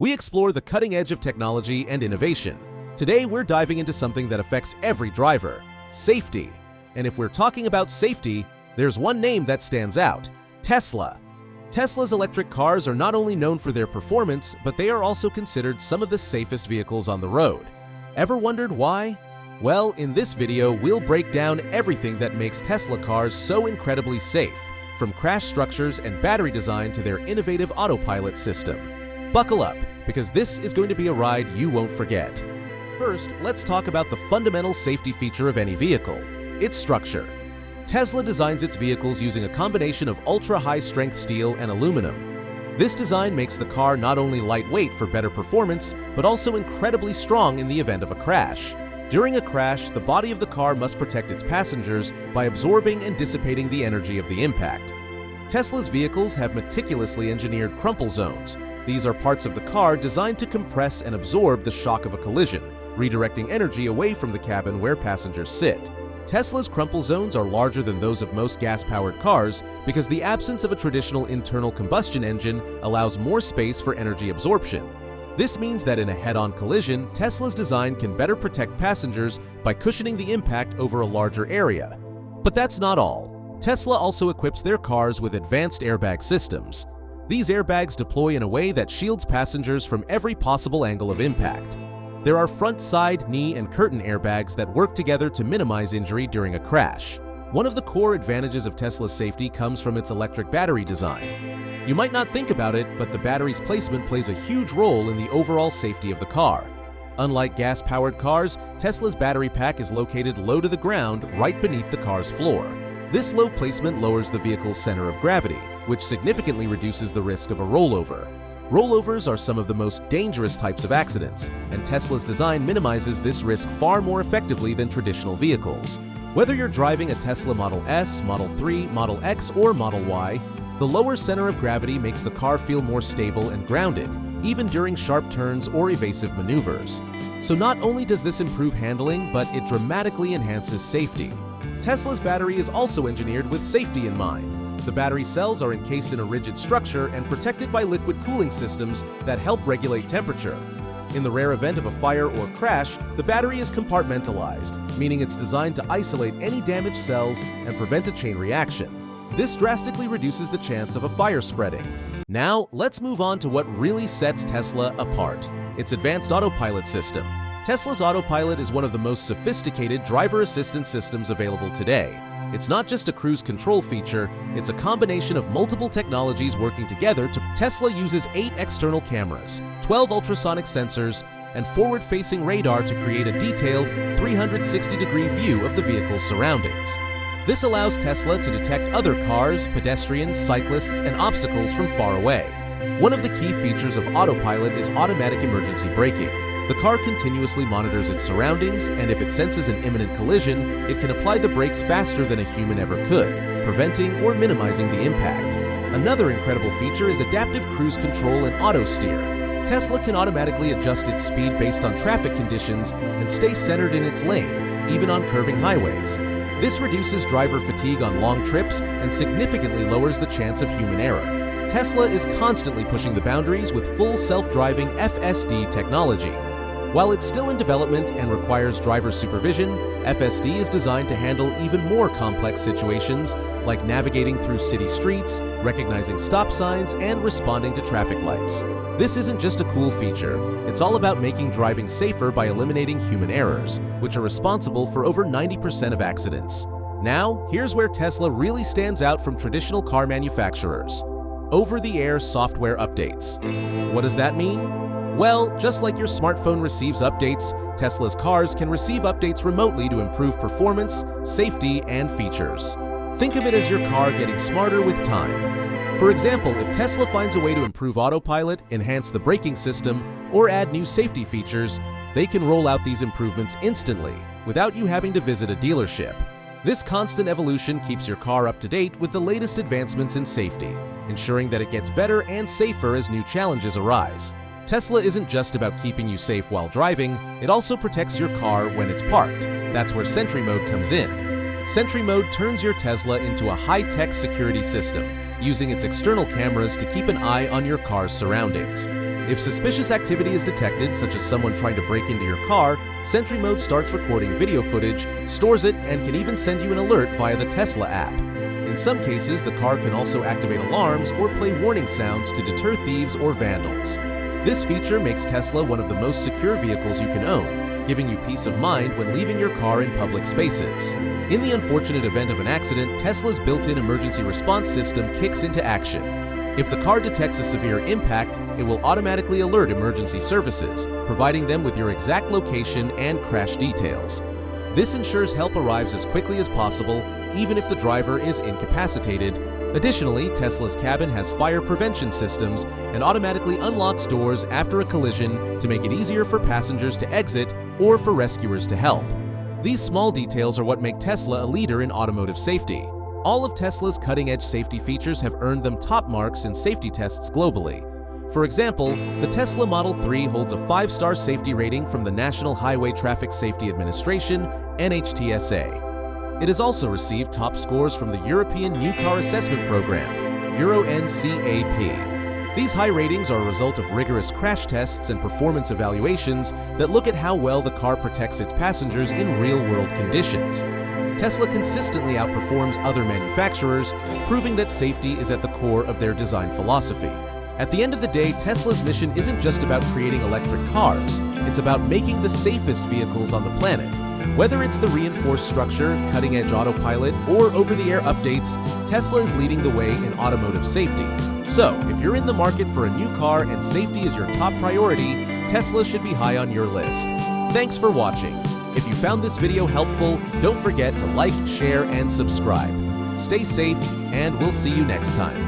We explore the cutting edge of technology and innovation. Today, we're diving into something that affects every driver: safety. And if we're talking about safety, there's one name that stands out: Tesla. Tesla's electric cars are not only known for their performance, but they are also considered some of the safest vehicles on the road. Ever wondered why? Well, in this video, we'll break down everything that makes Tesla cars so incredibly safe, from crash structures and battery design to their innovative autopilot system. Buckle up, because this is going to be a ride you won't forget. First, let's talk about the fundamental safety feature of any vehicle: its structure. Tesla designs its vehicles using a combination of ultra-high-strength steel and aluminum. This design makes the car not only lightweight for better performance, but also incredibly strong in the event of a crash. During a crash, the body of the car must protect its passengers by absorbing and dissipating the energy of the impact. Tesla's vehicles have meticulously engineered crumple zones. These are parts of the car designed to compress and absorb the shock of a collision, redirecting energy away from the cabin where passengers sit. Tesla's crumple zones are larger than those of most gas-powered cars because the absence of a traditional internal combustion engine allows more space for energy absorption. This means that in a head-on collision, Tesla's design can better protect passengers by cushioning the impact over a larger area. But that's not all. Tesla also equips their cars with advanced airbag systems. These airbags deploy in a way that shields passengers from every possible angle of impact. There are front, side, knee, and curtain airbags that work together to minimize injury during a crash. One of the core advantages of Tesla's safety comes from its electric battery design. You might not think about it, but the battery's placement plays a huge role in the overall safety of the car. Unlike gas-powered cars, Tesla's battery pack is located low to the ground, right beneath the car's floor. This low placement lowers the vehicle's center of gravity, which significantly reduces the risk of a rollover. Rollovers are some of the most dangerous types of accidents, and Tesla's design minimizes this risk far more effectively than traditional vehicles. Whether you're driving a Tesla Model S, Model 3, Model X, or Model Y, the lower center of gravity makes the car feel more stable and grounded, even during sharp turns or evasive maneuvers. So not only does this improve handling, but it dramatically enhances safety. Tesla's battery is also engineered with safety in mind. The battery cells are encased in a rigid structure and protected by liquid cooling systems that help regulate temperature. In the rare event of a fire or crash, the battery is compartmentalized, meaning it's designed to isolate any damaged cells and prevent a chain reaction. This drastically reduces the chance of a fire spreading. Now, let's move on to what really sets Tesla apart: its advanced autopilot system. Tesla's autopilot is one of the most sophisticated driver assistance systems available today. It's not just a cruise control feature, it's a combination of multiple technologies working together to. Tesla uses 8 external cameras, 12 ultrasonic sensors, and forward-facing radar to create a detailed 360-degree view of the vehicle's surroundings. This allows Tesla to detect other cars, pedestrians, cyclists, and obstacles from far away. One of the key features of autopilot is automatic emergency braking. The car continuously monitors its surroundings, and if it senses an imminent collision, it can apply the brakes faster than a human ever could, preventing or minimizing the impact. Another incredible feature is adaptive cruise control and auto steer. Tesla can automatically adjust its speed based on traffic conditions and stay centered in its lane, even on curving highways. This reduces driver fatigue on long trips and significantly lowers the chance of human error. Tesla is constantly pushing the boundaries with full self-driving FSD technology. While it's still in development and requires driver supervision, FSD is designed to handle even more complex situations, like navigating through city streets, recognizing stop signs, and responding to traffic lights. This isn't just a cool feature, it's all about making driving safer by eliminating human errors, which are responsible for over 90% of accidents. Now, here's where Tesla really stands out from traditional car manufacturers: over-the-air software updates. What does that mean? Well, just like your smartphone receives updates, Tesla's cars can receive updates remotely to improve performance, safety, and features. Think of it as your car getting smarter with time. For example, if Tesla finds a way to improve autopilot, enhance the braking system, or add new safety features, they can roll out these improvements instantly, without you having to visit a dealership. This constant evolution keeps your car up to date with the latest advancements in safety, ensuring that it gets better and safer as new challenges arise. Tesla isn't just about keeping you safe while driving, it also protects your car when it's parked. That's where Sentry Mode comes in. Sentry Mode turns your Tesla into a high-tech security system, using its external cameras to keep an eye on your car's surroundings. If suspicious activity is detected, such as someone trying to break into your car, Sentry Mode starts recording video footage, stores it, and can even send you an alert via the Tesla app. In some cases, the car can also activate alarms or play warning sounds to deter thieves or vandals. This feature makes Tesla one of the most secure vehicles you can own, giving you peace of mind when leaving your car in public spaces. In the unfortunate event of an accident, Tesla's built-in emergency response system kicks into action. If the car detects a severe impact, it will automatically alert emergency services, providing them with your exact location and crash details. This ensures help arrives as quickly as possible, even if the driver is incapacitated. Additionally, Tesla's cabin has fire prevention systems and automatically unlocks doors after a collision to make it easier for passengers to exit or for rescuers to help. These small details are what make Tesla a leader in automotive safety. All of Tesla's cutting-edge safety features have earned them top marks in safety tests globally. For example, the Tesla Model 3 holds a 5-star safety rating from the National Highway Traffic Safety Administration, NHTSA. It has also received top scores from the European New Car Assessment Program, Euro ncap. These high ratings are a result of rigorous crash tests and performance evaluations that look at how well the car protects its passengers in real-world conditions. Tesla consistently outperforms other manufacturers, proving that safety is at the core of their design philosophy. At the end of the day, Tesla's mission isn't just about creating electric cars, it's about making the safest vehicles on the planet. Whether it's the reinforced structure, cutting-edge autopilot, or over-the-air updates, Tesla is leading the way in automotive safety. So, if you're in the market for a new car and safety is your top priority, Tesla should be high on your list. Thanks for watching. If you found this video helpful, don't forget to like, share, and subscribe. Stay safe, and we'll see you next time.